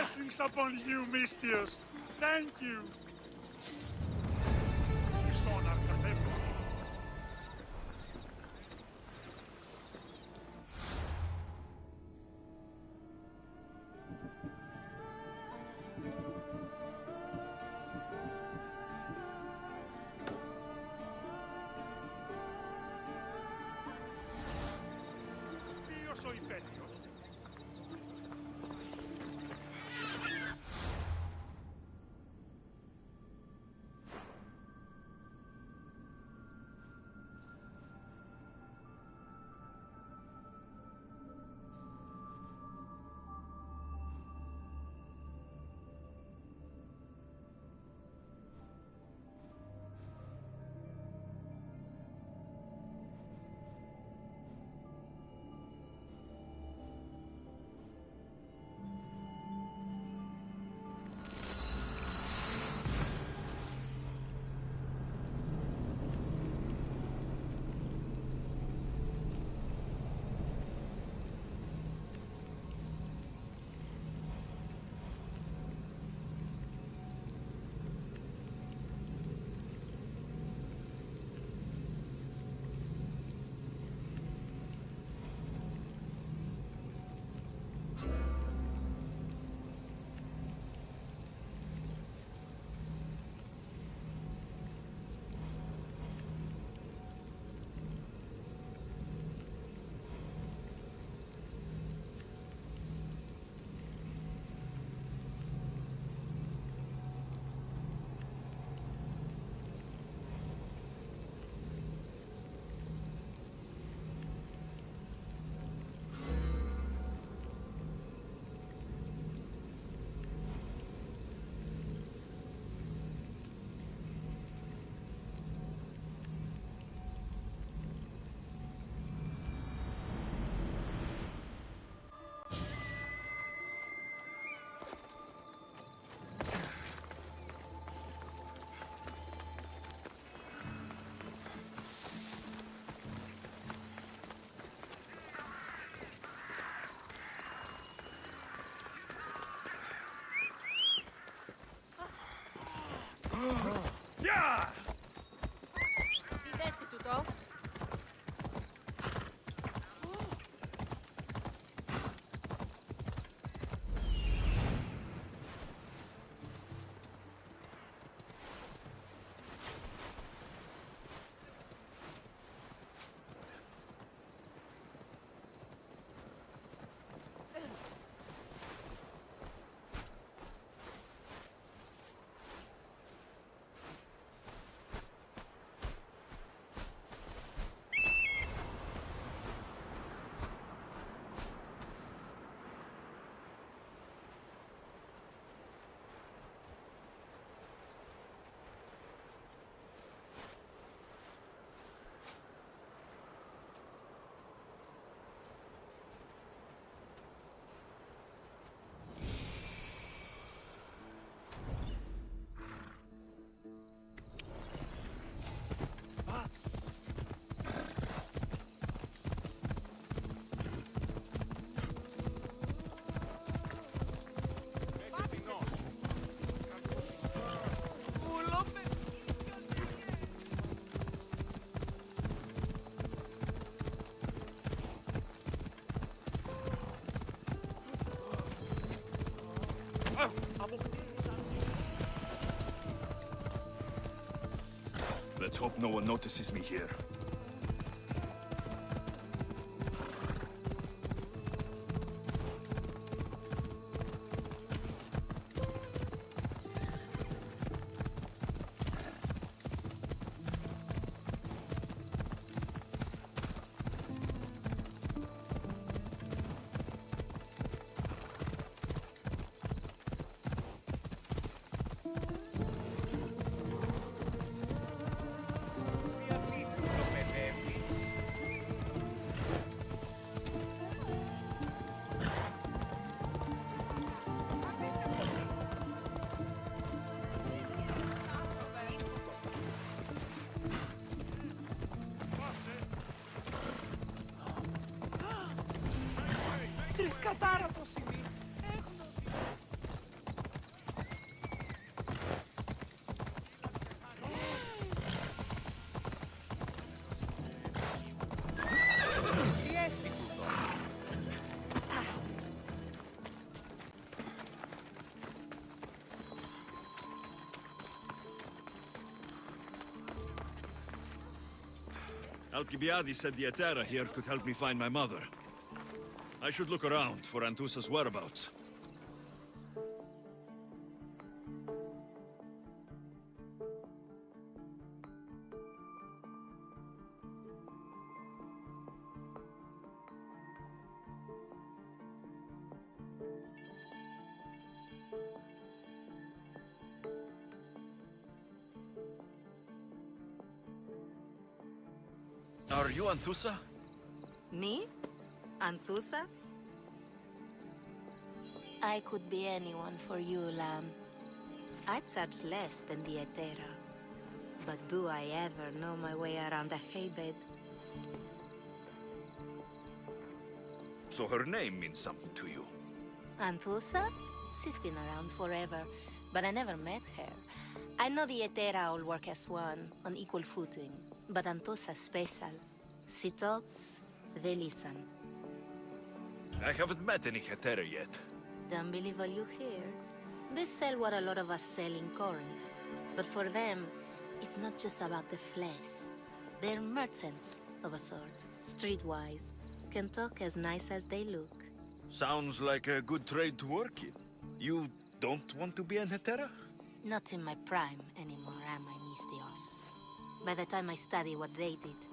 Blessings upon you, Mystios. Thank you. Χριστόν Αρτεπέπλο. Ποιος ο υπέτειος? Τι δέστη τούτο? Let's hope no one notices me here. Τρισκατάρα πως είναι. Έχουν ότι... Alcibiades said the Etera here could help me find my mother. I should look around for Anthusa's whereabouts. Are you Anthusa? Me? Anthusa? I could be anyone for you, Lamb. I charge less than the Etera. But do I ever know my way around a haybed? So her name means something to you. Anthusa? She's been around forever, but I never met her. I know the Etera all work as one, on equal footing. But Anthusa's special. She talks, they listen. I haven't met any Hetera yet. Don't believe all you hear. They sell what a lot of us sell in Corinth. But for them, it's not just about the flesh. They're merchants, of a sort, streetwise. Can talk as nice as they look. Sounds like a good trade to work in. You don't want to be an Hetera? Not in my prime anymore, am I, Mystios? By the time I study what they did,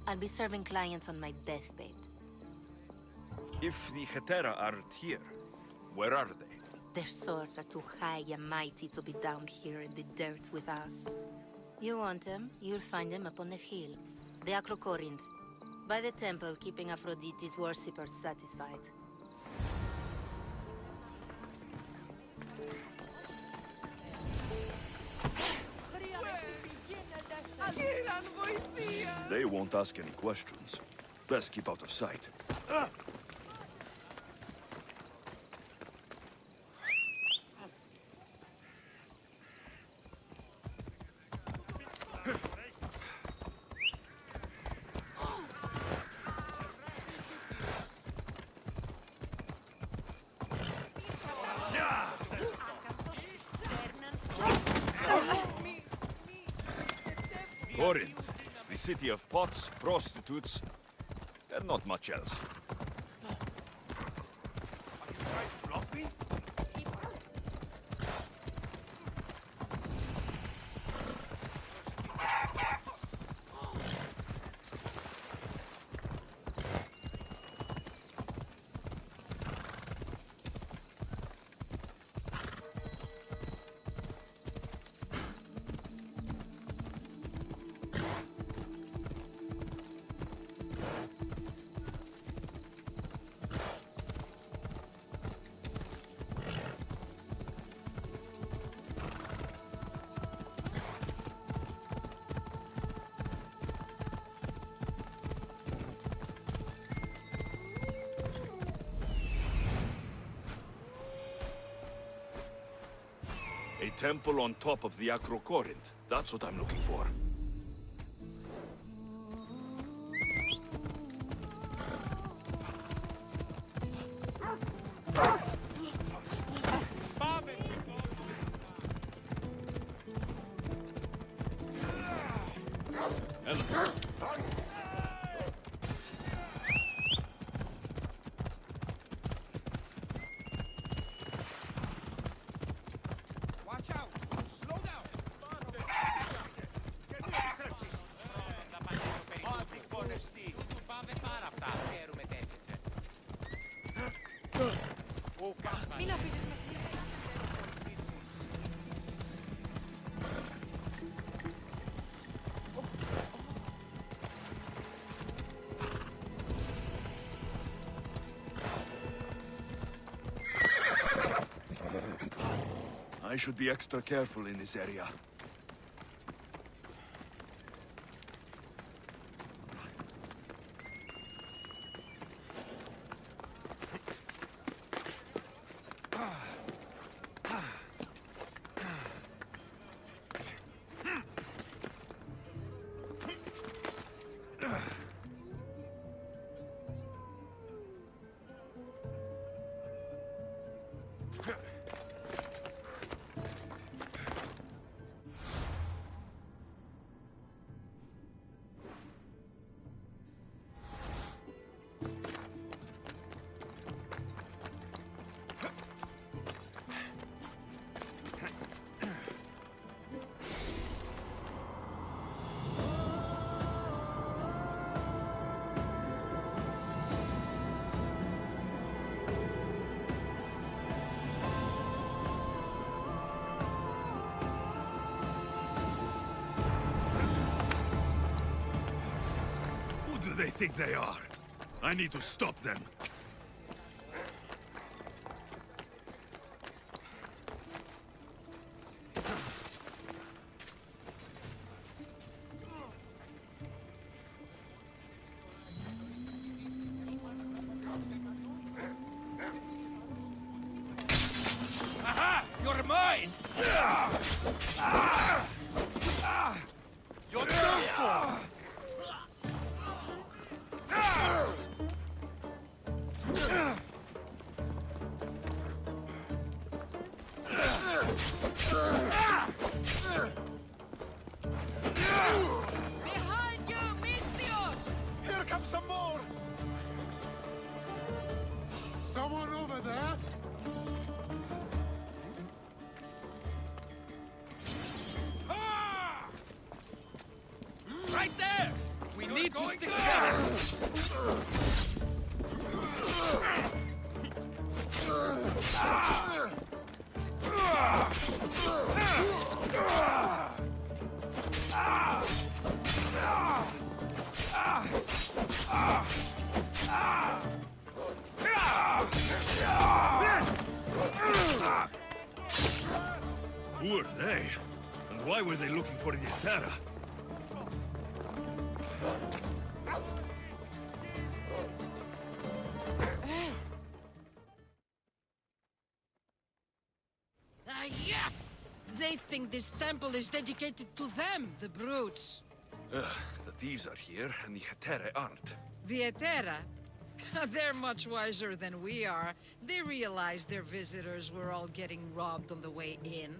I'll be serving clients on my deathbed. If the Hetera aren't here, where are they? Their swords are too high and mighty to be down here in the dirt with us. You want them, you'll find them up on the hill. The Acrocorinth. By the temple, keeping Aphrodite's worshippers satisfied. They won't ask any questions. Best keep out of sight. Corinth, the city of pots, prostitutes, and not much else. A temple on top of the Acrocorinth. That's what I'm looking for. I should be extra careful in this area. they think they are? I need to stop them. Aha! You're mine! You're done for! Behind you, Mistios! Here comes some more! Someone over there? Ah! Right there! We need to stick together! Who are they? And why were they looking for the Hetera? Yeah! They think this temple is dedicated to them, the brutes. The thieves are here, and the Hetera aren't. The Etera? They're much wiser than we are. They realized their visitors were all getting robbed on the way in.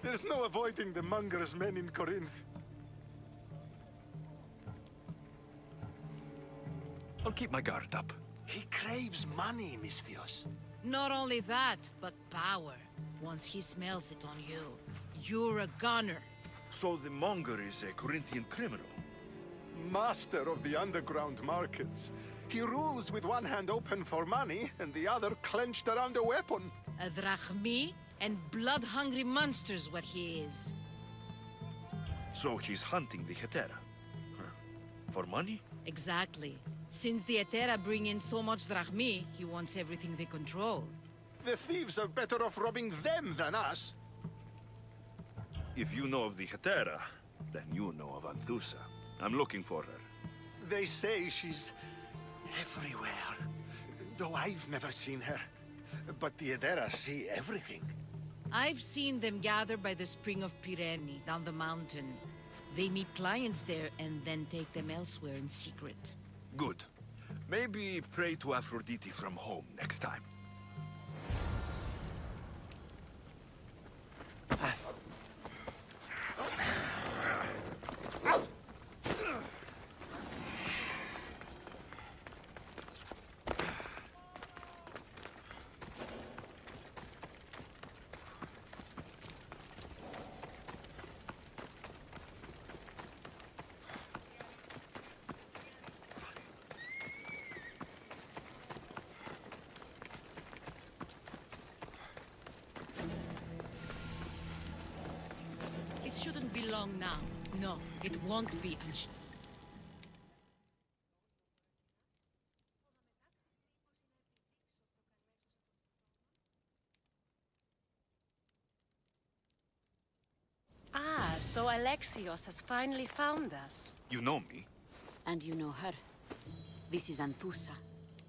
There's no avoiding the Munger's men in Corinth. I'll keep my guard up. He craves money, Mistios. Not only that, but power. Once he smells it on you, you're a gunner. So the Monger is a Corinthian criminal. Master of the underground markets. He rules with one hand open for money and the other clenched around a weapon. A drachmi and blood-hungry monster's what he is. So he's hunting the Hetera. Huh. For money? Exactly. Since the Etera bring in so much drachmi, he wants everything they control. The thieves are better off robbing them than us. If you know of the Hetera, then you know of Anthusa. I'm looking for her. They say she's everywhere, though I've never seen her. But the Edera see everything. I've seen them gather by the spring of Pireni, down the mountain. They meet clients there and then take them elsewhere in secret. Good. Maybe pray to Aphrodite from home next time. It shouldn't be long now. No, it won't be. Ah, so Alexios has finally found us. You know me? And you know her. This is Anthusa.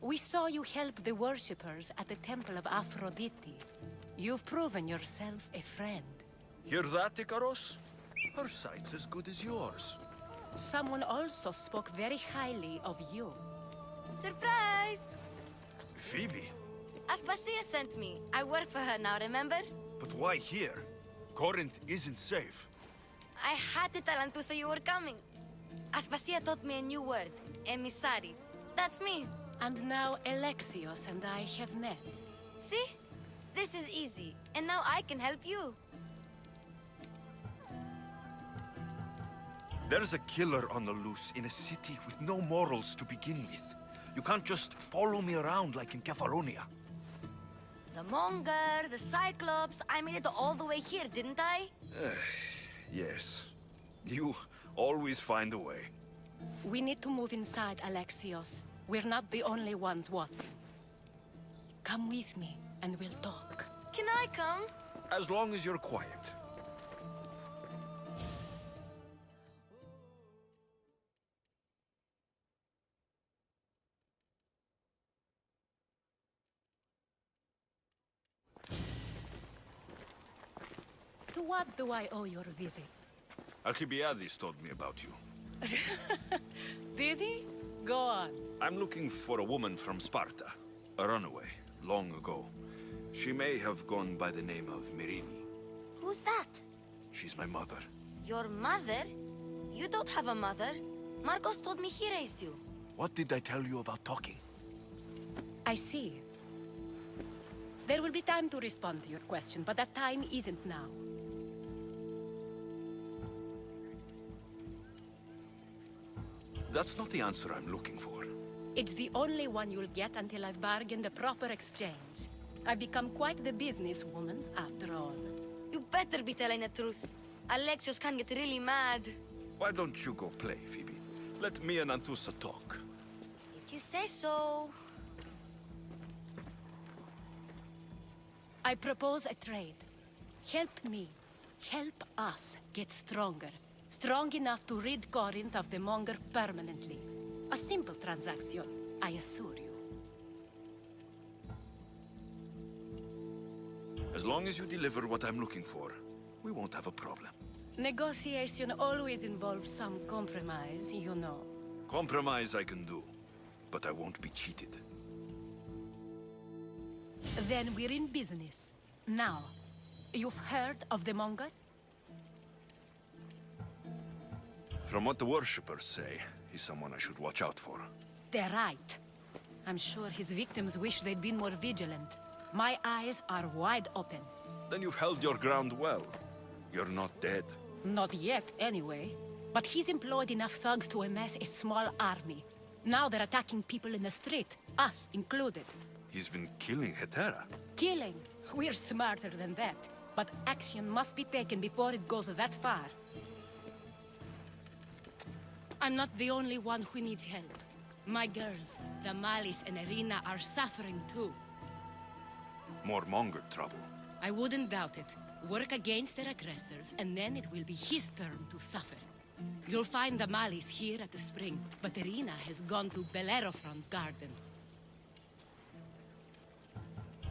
We saw you help the worshippers at the Temple of Aphrodite. You've proven yourself a friend. Hear that, Ikaros? Her sight's as good as yours. Someone also spoke very highly of you. Surprise! Phoebe? Aspasia sent me. I work for her now, remember? But why here? Corinth isn't safe. I had to tell Anthusa you were coming. Aspasia taught me a new word, emissary. That's me. And now Alexios and I have met. See? This is easy. And now I can help you. There's a killer on the loose in a city with no morals to begin with. You can't just follow me around like in Kepharonia. The Monger, the Cyclops, I made it all the way here, didn't I? Yes. You always find a way. We need to move inside, Alexios. We're not the only ones watching. Come with me, and we'll talk. Can I come? As long as you're quiet. To what do I owe your visit? Alcibiades told me about you. Did he? Go on. I'm looking for a woman from Sparta. A runaway, long ago. She may have gone by the name of Myrrine. Who's that? She's my mother. Your mother? You don't have a mother. Marcos told me he raised you. What did I tell you about talking? I see. There will be time to respond to your question, but that time isn't now. That's not the answer I'm looking for. It's the only one you'll get until I've bargained a proper exchange. I've become quite the businesswoman, after all. You better be telling the truth. Alexios can get really mad. Why don't you go play, Phoebe? Let me and Anthusa talk. If you say so. I propose a trade. Help me. Help us get stronger. Strong enough to rid Corinth of the Monger permanently. A simple transaction, I assure you. As long as you deliver what I'm looking for, we won't have a problem. Negotiation always involves some compromise, you know. Compromise I can do, but I won't be cheated. Then we're in business. Now, you've heard of the Monger? From what the worshippers say, he's someone I should watch out for. They're right. I'm sure his victims wish they'd been more vigilant. My eyes are wide open. Then you've held your ground well. You're not dead. Not yet, anyway. But he's employed enough thugs to amass a small army. Now they're attacking people in the street, us included. He's been killing Hetera. Killing? We're smarter than that. But action must be taken before it goes that far. I'm not the only one who needs help. My girls, Damalis and Irina, are suffering too. More Monger trouble. I wouldn't doubt it. Work against their aggressors, and then it will be his turn to suffer. You'll find Damalis here at the spring, but Irina has gone to Bellerophon's garden.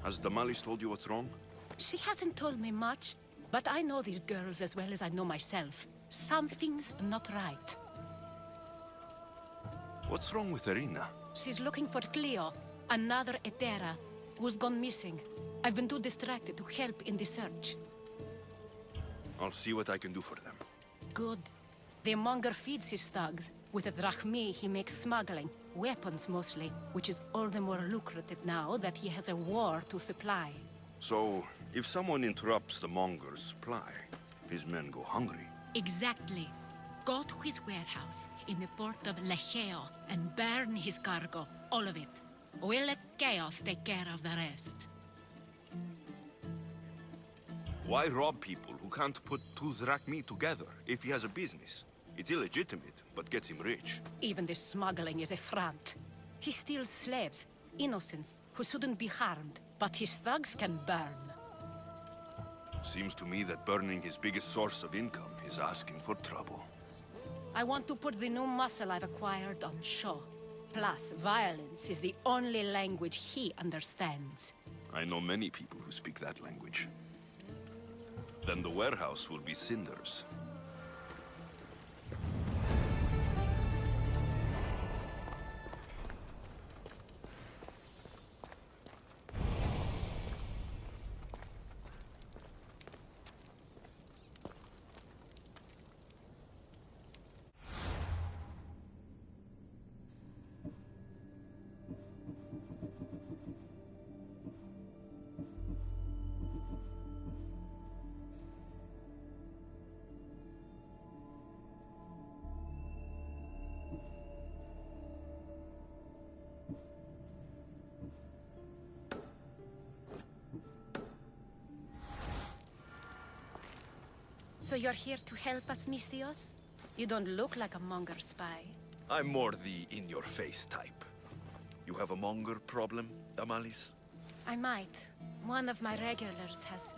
Has Damalis told you what's wrong? She hasn't told me much, but I know these girls as well as I know myself. Something's not right. What's wrong with Irina? She's looking for Cleo, another Hetera, who's gone missing. I've been too distracted to help in the search. I'll see what I can do for them. Good. The Monger feeds his thugs. With the drachmi, he makes smuggling. Weapons, mostly. Which is all the more lucrative now that he has a war to supply. So, if someone interrupts the Monger's supply, his men go hungry. Exactly. Go to his warehouse in the port of Lecheo and burn his cargo. All of it. We'll let chaos take care of the rest. Why rob people who can't put two drachmi together if he has a business? It's illegitimate, but gets him rich. Even the smuggling is a front. He steals slaves, innocents, who shouldn't be harmed. But his thugs can burn. Seems to me that burning his biggest source of income is asking for trouble. I want to put the new muscle I've acquired on show. Plus, violence is the only language he understands. I know many people who speak that language. Then the warehouse will be cinders. So you're here to help us, Mystios? You don't look like a Monger spy. I'm more the in-your-face type. You have a monger problem, Damalis? I might. One of my regulars has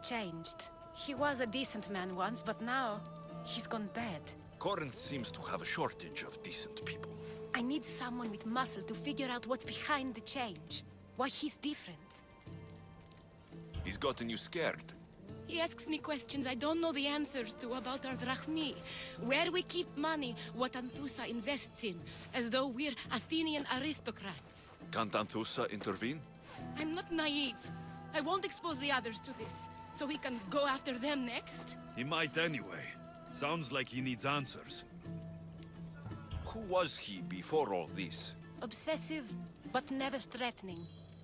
changed. He was a decent man once, but now he's gone bad. Corinth seems to have a shortage of decent people. I need someone with muscle to figure out what's behind the change. Why he's different. He's gotten you scared. He asks me questions I don't know the answers to about our drachmi. Where we keep money, what Anthusa invests in. As though we're Athenian aristocrats. Can't Anthusa intervene? I'm not naive. I won't expose the others to this, so he can go after them next. He might anyway. Sounds like he needs answers. Who was he before all this? Obsessive, but never threatening.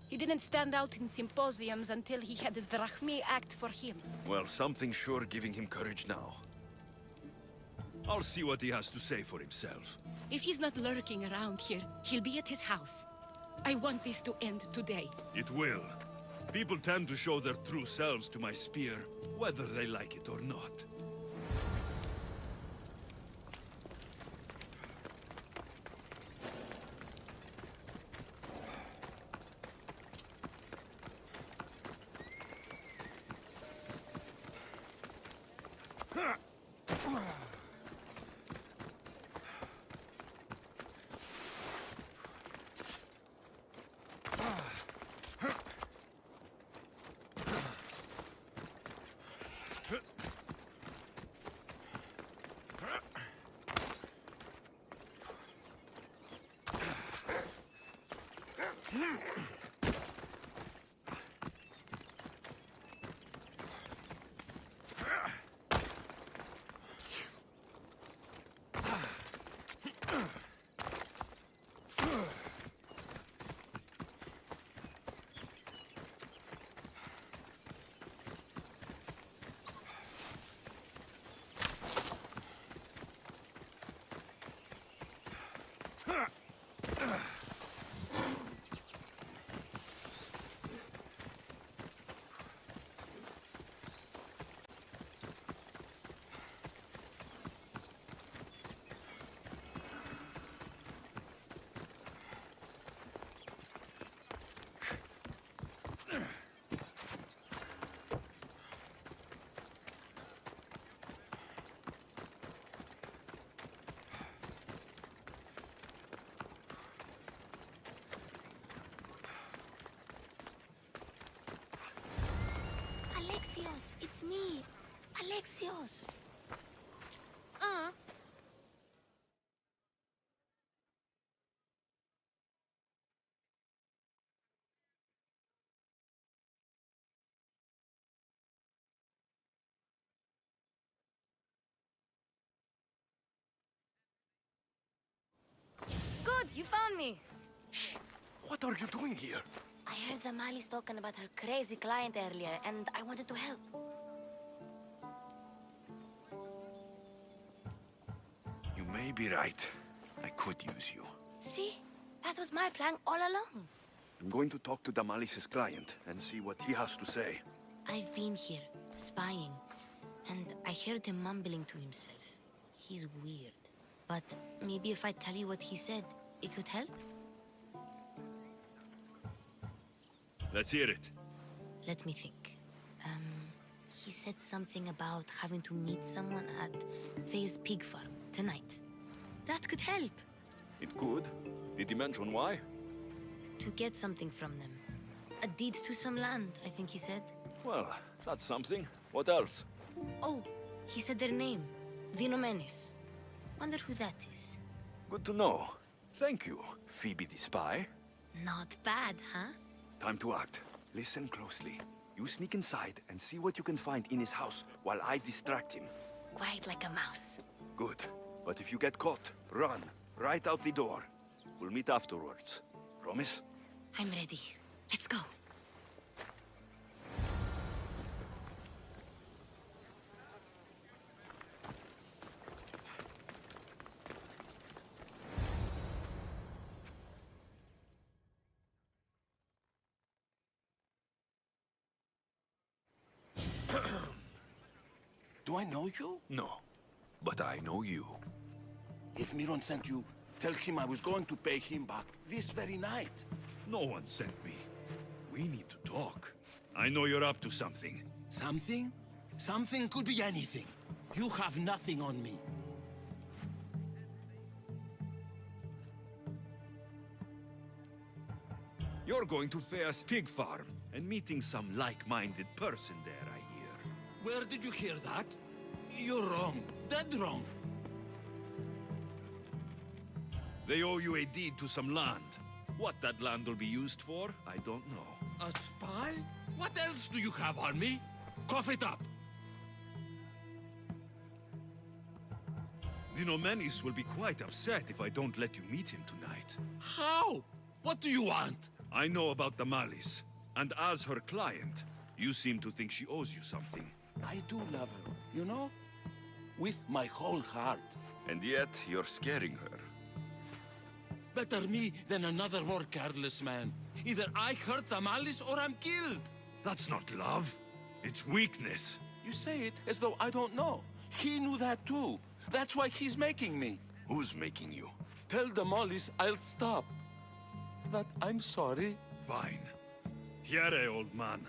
He didn't stand out in symposiums until he had his drachmi act for him. Well, something's sure giving him courage now. I'll see what he has to say for himself. If he's not lurking around here, he'll be at his house. I want this to end today. It will. People tend to show their true selves to my spear, whether they like it or not. Alexios, it's me. Alexios. Good, you found me. Shh! What are you doing here? I heard the Mali's talking about her crazy client earlier, and I wanted to help. You may be right. I could use you. See? That was my plan all along. I'm going to talk to Damalis's client and see what he has to say. I've been here, spying, and I heard him mumbling to himself. He's weird. But maybe if I tell you what he said, it could help? Let's hear it. Let me think. He said something about having to meet someone at Faye's pig farm tonight. That could help. It could. Did he mention why? To get something from them. A deed to some land, I think he said. Well, that's something. What else? Oh, he said their name. Vinomenes. Wonder who that is. Good to know. Thank you, Phoebe the spy. Not bad, huh? Time to act. Listen closely. You sneak inside and see what you can find in his house while I distract him. Quiet like a mouse. Good. But if you get caught, run. Right out the door. We'll meet afterwards. Promise? I'm ready. Let's go. Do I know you? No. But I know you. If Miron sent you, Tell him I was going to pay him back this very night. No one sent me. We need to talk. I know you're up to something. Something? Something could be anything. You have nothing on me. You're going to Thea's pig farm and meeting some like-minded person there, I hear. Where did you hear that? You're wrong. Dead wrong. They owe you a deed to some land. What that land will be used for, I don't know. A spy? What else do you have on me? Cough it up. The Nomenis will be quite upset if I don't let you meet him tonight. How? What do you want? I know about the Malis, and as her client, you seem to think she owes you something. I do love her, you know? With my whole heart. And yet, you're scaring her. Better me than another more careless man. Either I hurt the Malice or I'm killed. That's not love. It's weakness. You say it as though I don't know. He knew that too. That's why he's making me. Who's making you? Tell the Mollies I'll stop. That I'm sorry. Fine. Here, old man.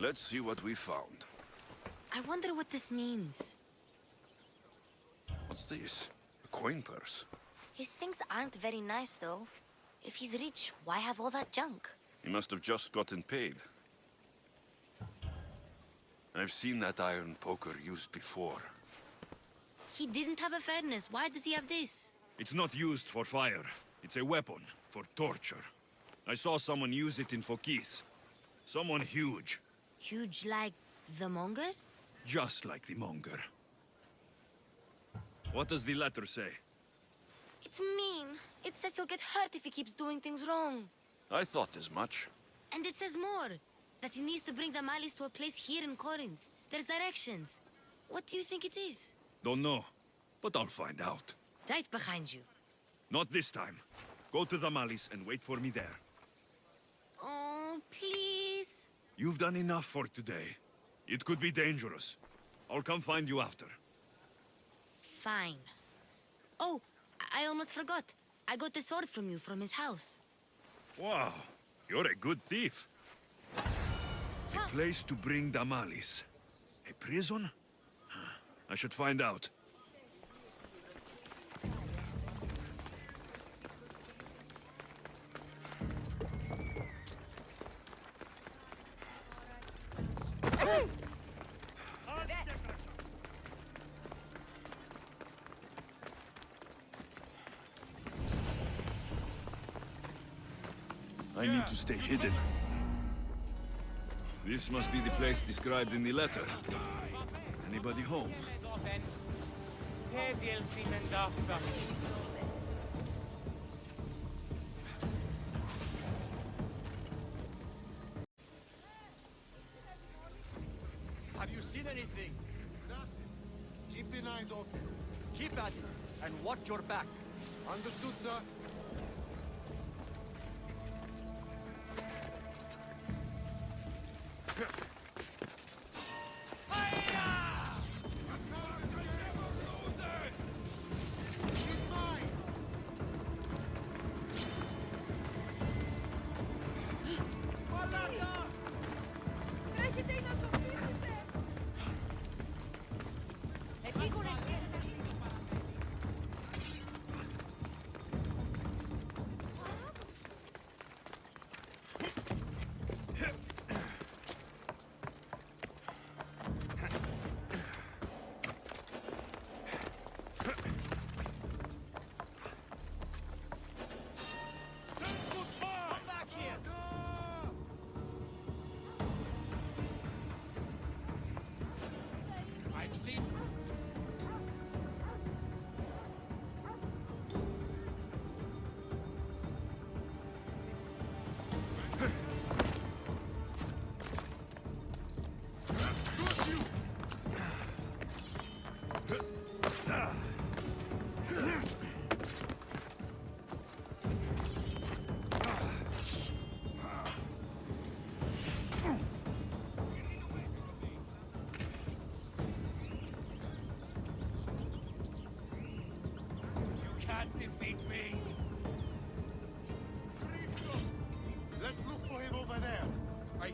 Let's see what we found. I wonder what this means. What's this? A coin purse? His things aren't very nice, though. If he's rich, why have all that junk? He must have just gotten paid. I've seen that iron poker used before. He didn't have a furnace. Why does he have this? It's not used for fire. It's a weapon for torture. I saw someone use it in Fokis. Someone huge. Huge like the monger? Just like the monger. What does the letter say? It's mean. It says he'll get hurt if he keeps doing things wrong. I thought as much. And it says more. That he needs to bring the Malis to a place here in Corinth. There's directions. What do you think it is? Don't know, but I'll find out. Right behind you. Not this time. Go to the Malis and wait for me there. Oh, please. You've done enough for today. It could be dangerous. I'll come find you after. Fine. Oh, I almost forgot. I got the sword from you from his house. Wow, you're a good thief. A place to bring Damalis. A prison? I should find out. I need to stay hidden. This must be the place described in the letter. Anybody home? Have you seen anything? Nothing. Keep your eyes open. Keep at it, and watch your back. Understood, sir.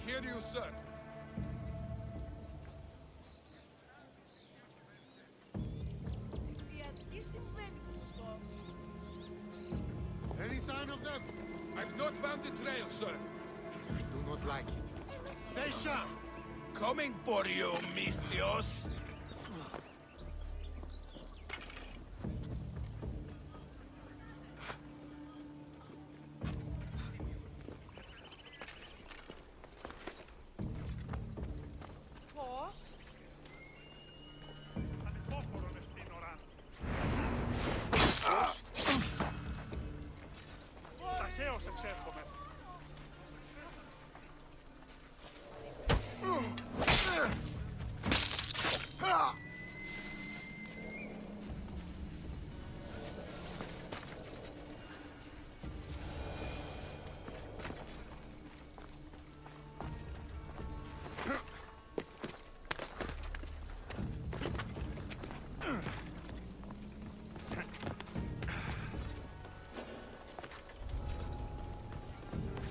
hear you, sir. Any sign of them? I've not found the trail, sir. I do not like it. Stay sharp! Coming for you, Mistios.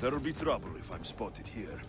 There'll be trouble if I'm spotted here.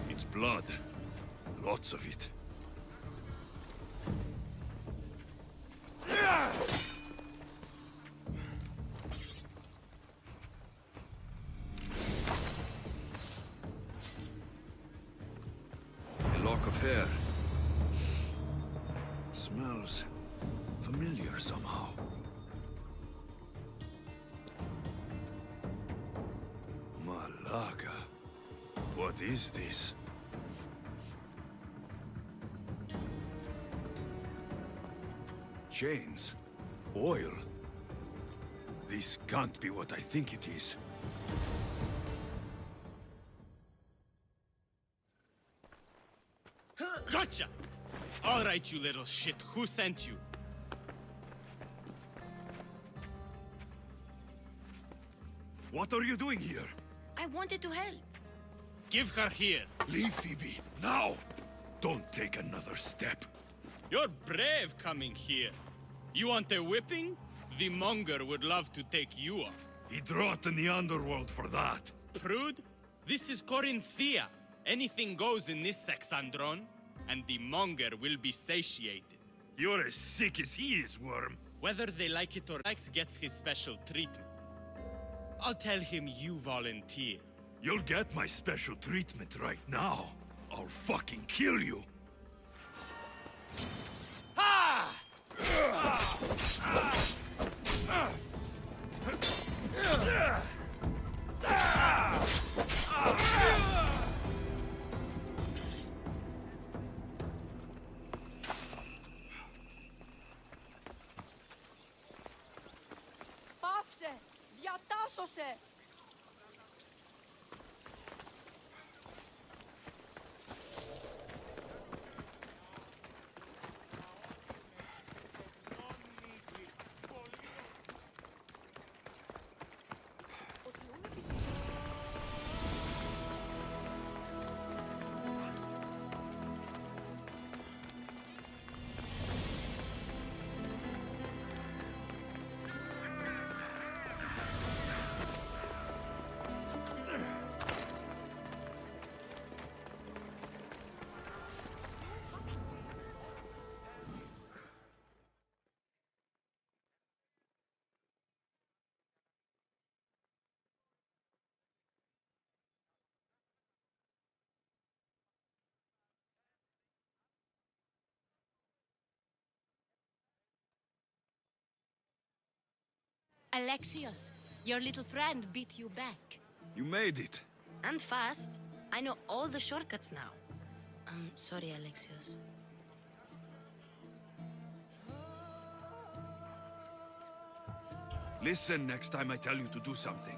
It's blood. Lots of it. A lock of hair. Smells familiar somehow. Malaga. What is this? Chains? Oil? This can't be what I think it is. Gotcha! All right, you little shit. Who sent you? What are you doing here? I wanted to help. Give her here. Leave, Phoebe, now! Don't take another step. You're brave coming here. You want a whipping? The monger would love to take you on. He'd rot in the underworld for that. Prude, this is Corinthia. Anything goes in this Sexandron, and the monger will be satiated. You're as sick as he is, Worm. Whether they like it or not, gets his special treatment. I'll tell him you volunteer. You'll get my special treatment right now. I'll fucking kill you. Πάυσε! Διατάσσωσε! Alexios, your little friend beat you back. You made it. And fast. I know all the shortcuts now. I'm sorry, Alexios. Listen next time I tell you to do something.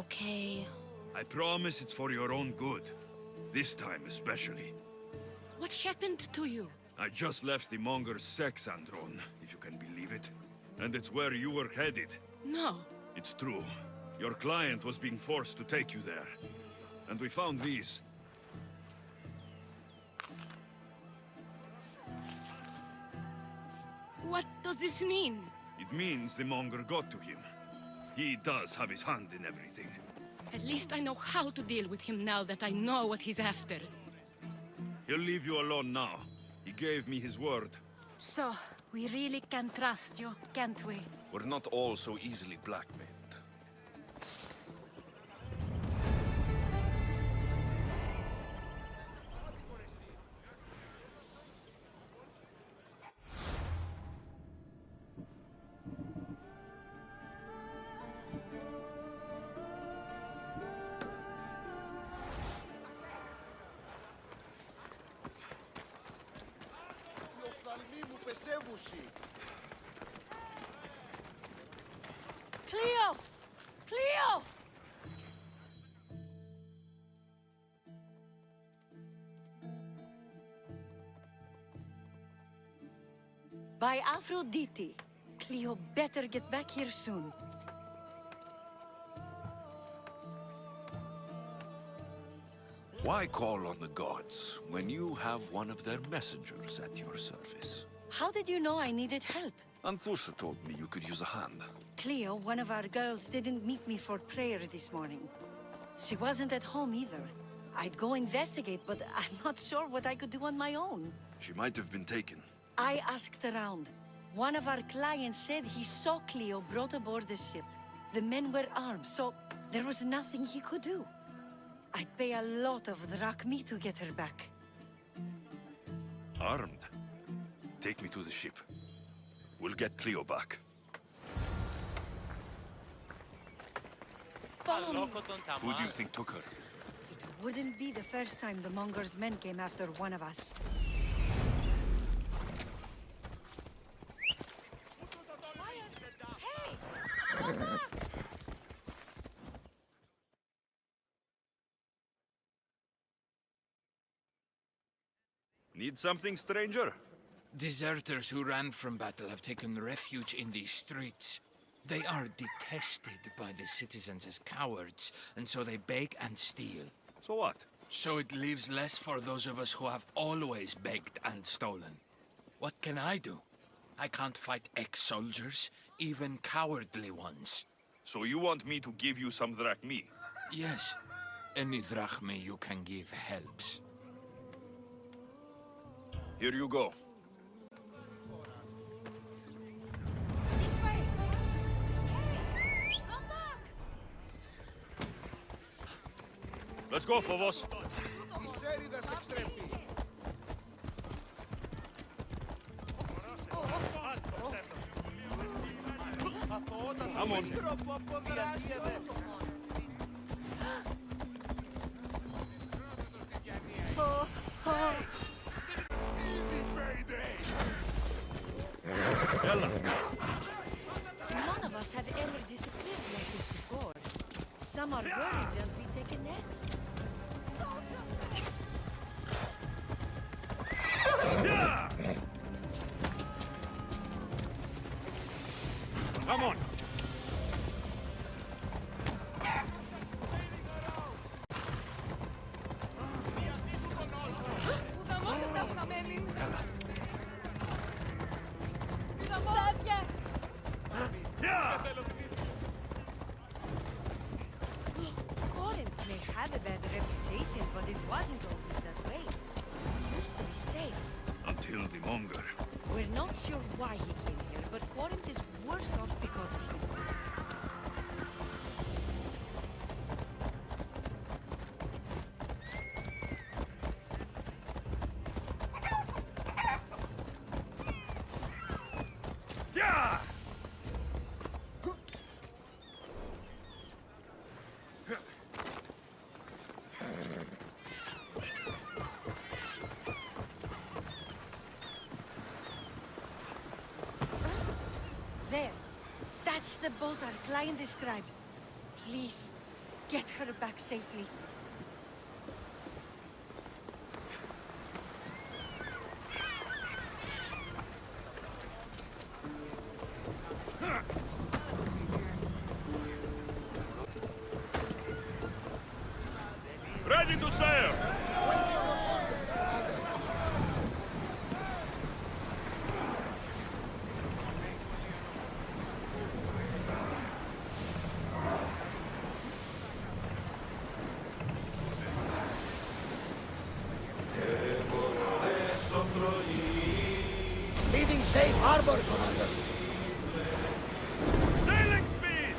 Okay. I promise it's for your own good. This time especially. What happened to you? I just left the Monger's sex andron, if you can believe it. And it's where you were headed. No. It's true. Your client was being forced to take you there. And we found these. What does this mean? It means the Monger got to him. He does have his hand in everything. At least I know how to deal with him now that I know what he's after. He'll leave you alone now. He gave me his word. So, we really can trust you, can't we? We're not all so easily blackmailed. Cleo! Cleo! By Aphrodite. Cleo better get back here soon. Why call on the gods when you have one of their messengers at your service? How did you know I needed help? Anthusa told me you could use a hand. Cleo, one of our girls, didn't meet me for prayer this morning. She wasn't at home either. I'd go investigate, but I'm not sure what I could do on my own. She might have been taken. I asked around. One of our clients said he saw Cleo brought aboard the ship. The men were armed, so there was nothing he could do. I'd pay a lot of drachmi to get her back. Armed? Take me to the ship. We'll get Cleo back. Follow me. Who do you think took her? It wouldn't be the first time the Monger's men came after one of us. Need something, stranger? Deserters who ran from battle have taken refuge in these streets. They are detested by the citizens as cowards, and so they beg and steal. So what? So it leaves less for those of us who have always begged and stolen. What can I do? I can't fight ex-soldiers, even cowardly ones. So you want me to give you some drachmi? Yes. Any drachmi you can give helps. Here you go. This way! Hey! Come back! Let's go, Phobos. Come on. None of us have ever disappeared like this before. Some are worried they'll be taken next. Come on. Corinth may have a bad reputation, but it wasn't always that way. We used to be safe. Until the Monger. We're not sure why he came here, but Corinth is worse off because of him. There. That's the boat our client described. Please, Get her back safely. Ready to sail! Leaving safe harbor, Commander. Sailing speed!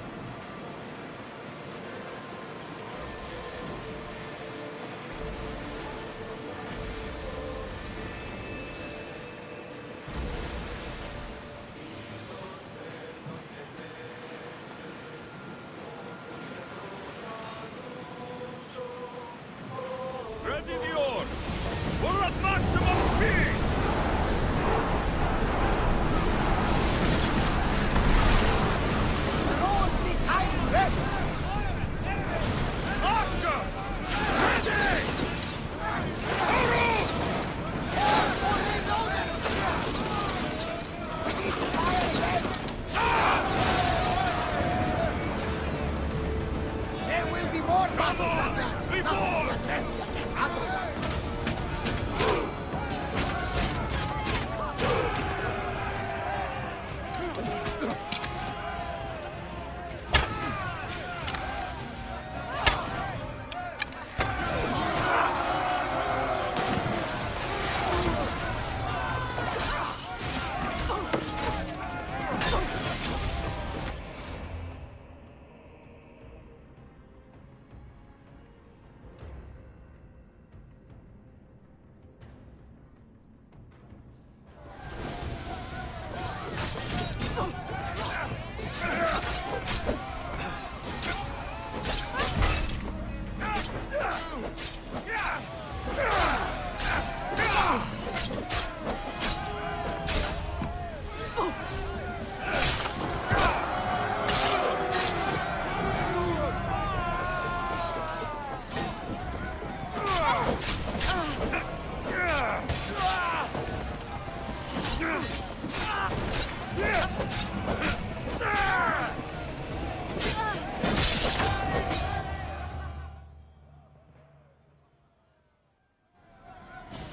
Ready the oars! We're at maximum speed! There will be more battles than that. Be more!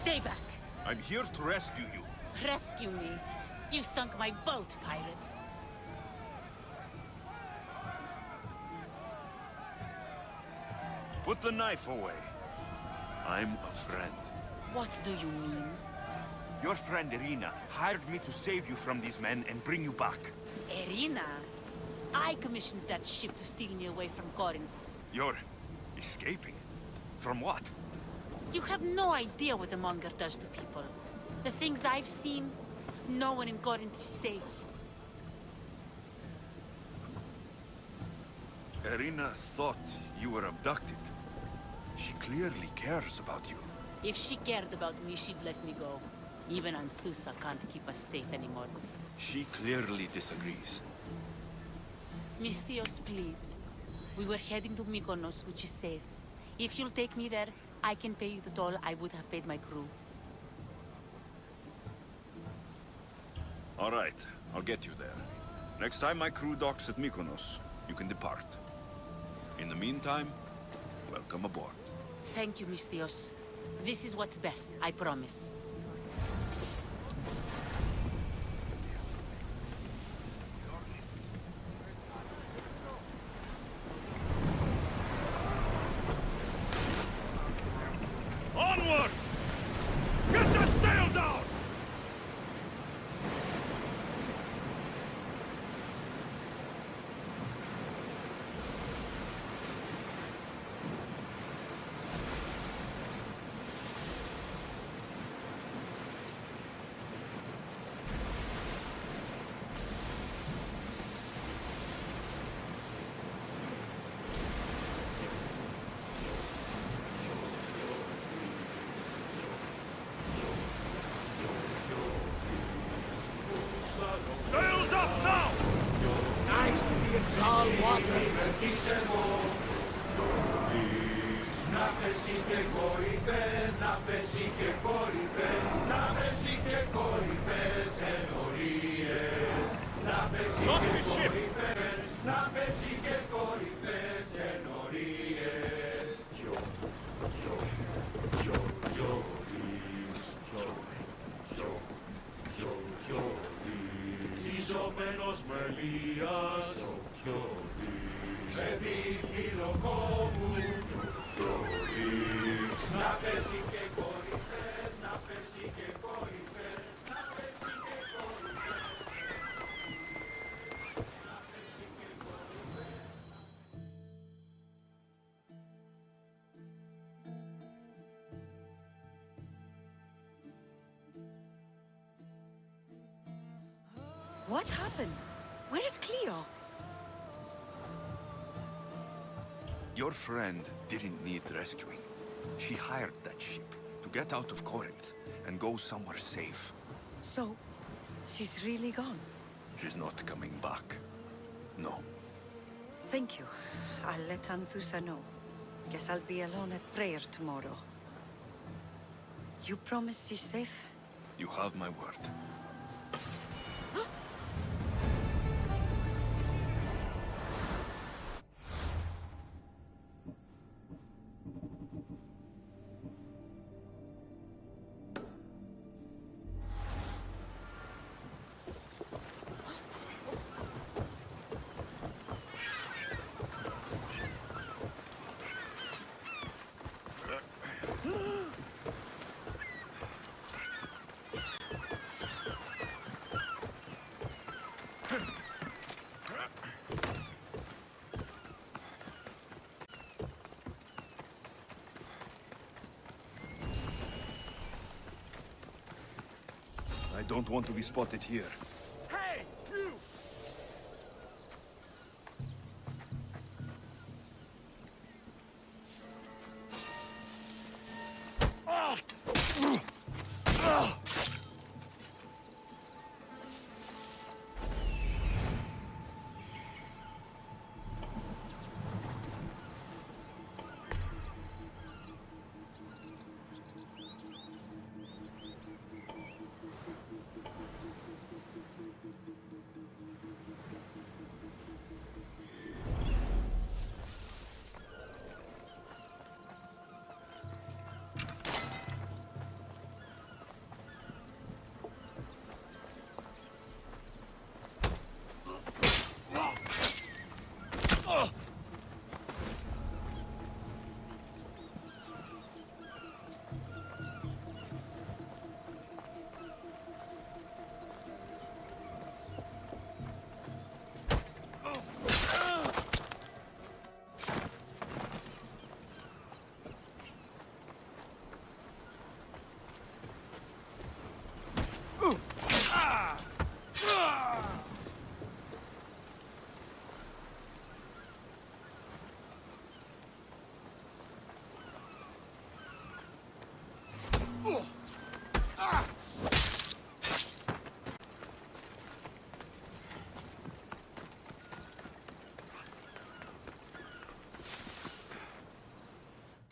Stay back. I'm here to rescue you. Rescue me. You sunk my boat, pirate. Put the knife away. I'm a friend. What do you mean? Your friend Irina hired me to save you from these men and bring you back. Irina? I commissioned that ship to steal me away from Corinth. You're escaping? From what? You have no idea what the Monger does to people. The things I've seen, no one in Corinth is safe. Irina thought you were abducted. She clearly cares about you. If she cared about me, she'd let me go. Even Anthusa can't keep us safe anymore. She clearly disagrees. Mystios, please. We were heading to Mykonos, which is safe. If you'll take me there, I can pay you the toll I would have paid my crew. All right, I'll get you there. Next time my crew docks at Mykonos, you can depart. In the meantime, welcome aboard. Thank you, Mystios. This is what's best, I promise. Onward! Get that sail down! Sails up now! Nice to be in calm waters. Να πέσει και κορυφές, να πέσει και κορυφές, να πέσει και κορυφές ενορίες. Να πέσει και κορυφές, να πέσει και κορυφές ενορίες. Ζιζωμένος με Ελίας, παιδί φιλοκόμου. Να πέσει και κορυφές, να πέσει και κορυφές, να πέσει και κορυφές. Να πέσει και κορυφές. What happened? Where is Cleo? Your friend didn't need rescuing. She hired that ship to get out of Corinth and go somewhere safe. So, she's really gone. She's not coming back. No. Thank you. I'll let Anthusa know. Guess I'll be alone at prayer tomorrow. You promise she's safe? You have my word. I don't want to be spotted here. Hey, you!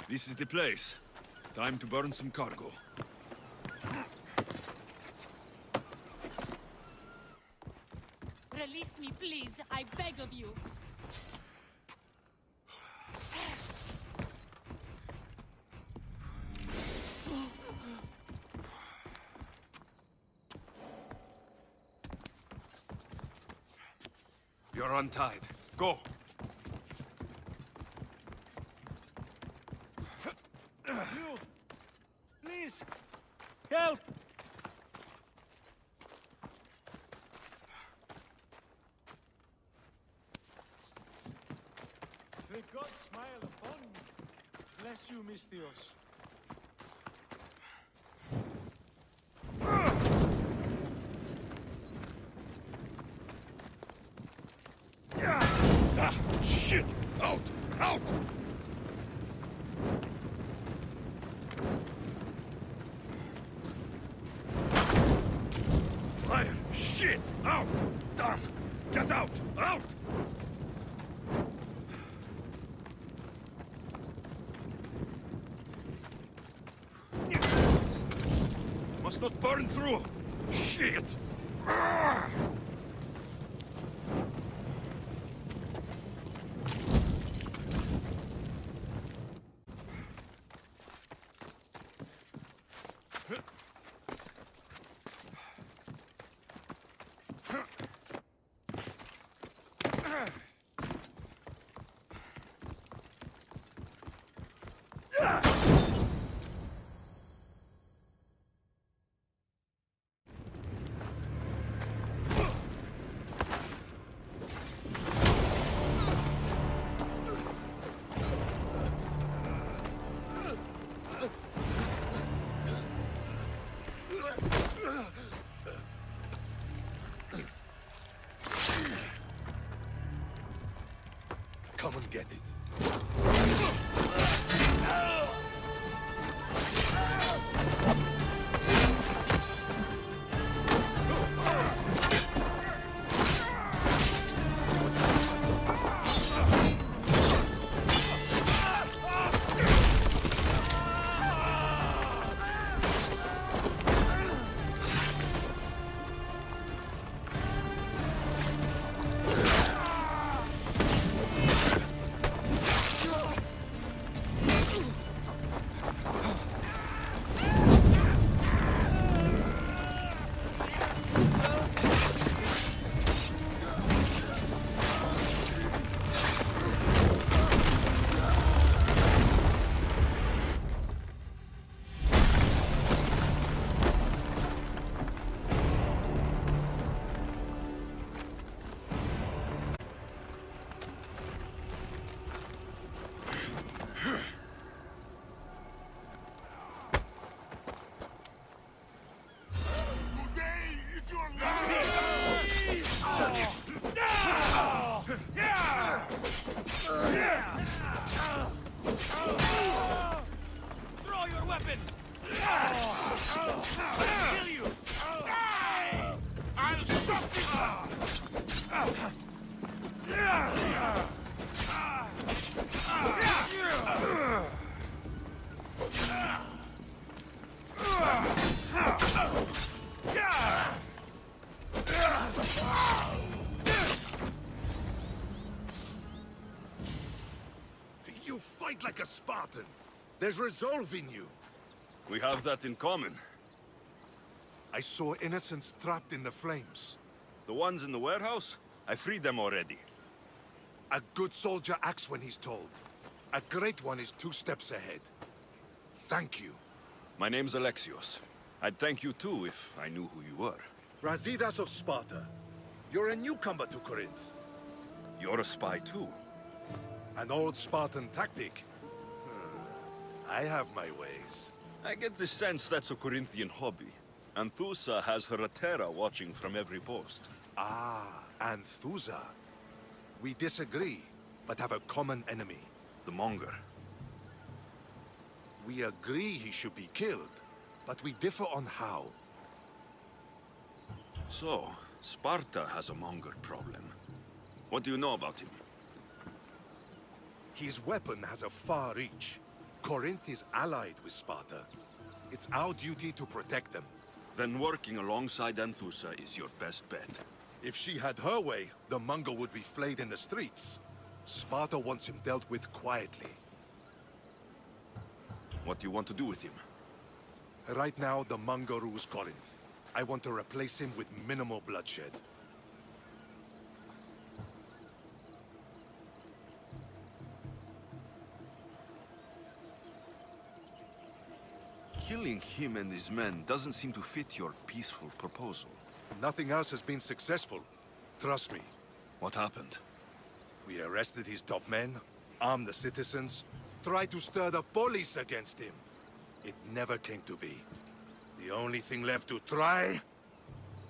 This is the place. Time to burn some cargo. Release me, please. I beg of you. You're untied. Go! You! Please! Help! The gods smile upon you. Bless you, Mystios. Ah, shit! Out! Out! Fire! Shit! Out! Damn! Get out! Out! got burned through! Shit! Come and get it. Throw your weapon! I'll kill you! I'll shove this up! You fight like a Spartan. There's resolve in you. We have that in common. I saw innocents trapped in the flames. The ones in the warehouse? I freed them already. A good soldier acts when he's told. A great one is 2 steps ahead. Thank you. My name's Alexios. I'd thank you too if I knew who you were. Brasidas of Sparta. You're a newcomer to Corinth. You're a spy too. An old Spartan tactic. I have my ways. I get the sense that's a Corinthian hobby. Anthusa has her Atera watching from every post. Ah, Anthusa. We disagree, but have a common enemy. The Monger. We agree he should be killed, but we differ on how. So, Sparta has a Monger problem. What do you know about him? His weapon has a far reach. Corinth is allied with Sparta. It's our duty to protect them. Then working alongside Anthusa is your best bet. If she had her way, the Mongol would be flayed in the streets. Sparta wants him dealt with quietly. What do you want to do with him? Right now, the Mongol rules Corinth. I want to replace him with minimal bloodshed. Killing him and his men doesn't seem to fit your peaceful proposal. Nothing else has been successful. Trust me. What happened? We arrested his top men, armed the citizens, tried to stir the police against him. It never came to be. The only thing left to try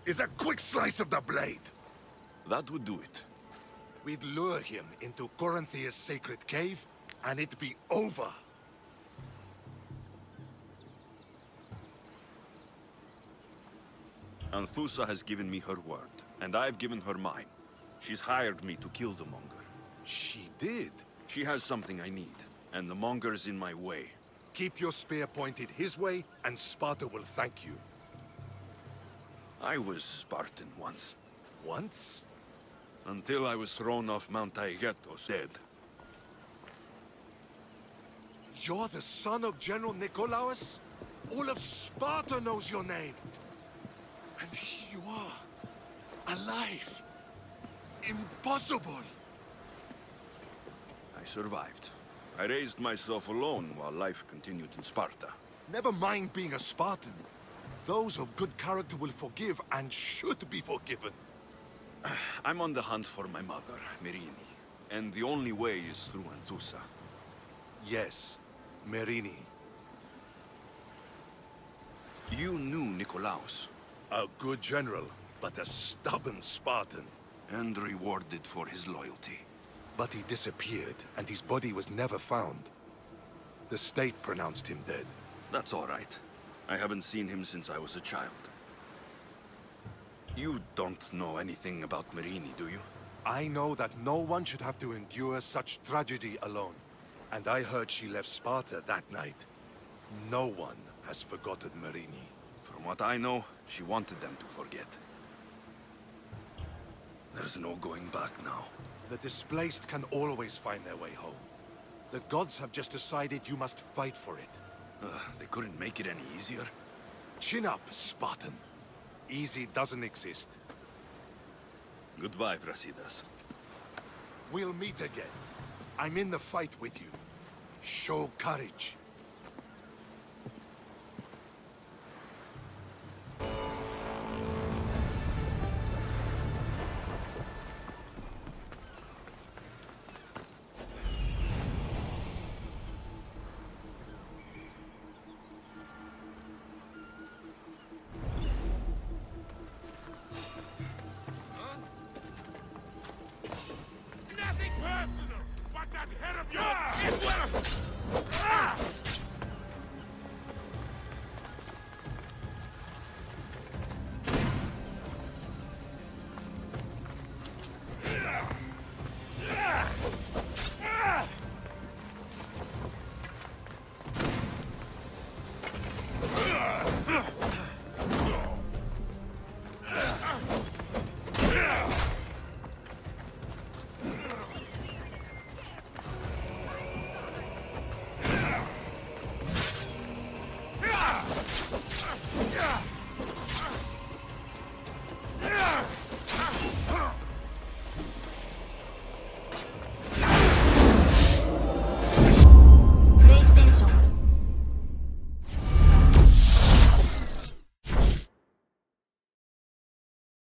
is a quick slice of the blade. That would do it. We'd lure him into Corinthia's sacred cave, and it'd be over. Anthusa has given me her word, and I've given her mine. She's hired me to kill the Monger. She did? She has something I need, and the Monger's in my way. Keep your spear pointed his way, and Sparta will thank you. I was Spartan once. Once? Until I was thrown off Mount Taygetos dead. You're the son of General Nikolaos? All of Sparta knows your name. And here you are, alive. Impossible! I survived. I raised myself alone while life continued in Sparta. Never mind being a Spartan. Those of good character will forgive and should be forgiven. I'm on the hunt for my mother, Myrrine. And the only way is through Anthusa. Yes, Myrrine. You knew Nikolaos. A good general, but a stubborn Spartan. And rewarded for his loyalty. But he disappeared, and his body was never found. The state pronounced him dead. That's all right. I haven't seen him since I was a child. You don't know anything about Myrrine, do you? I know that no one should have to endure such tragedy alone. And I heard she left Sparta that night. No one has forgotten Myrrine. From what I know, she wanted them to forget. There's no going back now. The displaced can always find their way home. The gods have just decided you must fight for it. They couldn't make it any easier. Chin up, Spartan. Easy doesn't exist. Goodbye, Brasidas. We'll meet again. I'm in the fight with you. Show courage. Nothing personal, but that head of yours is well...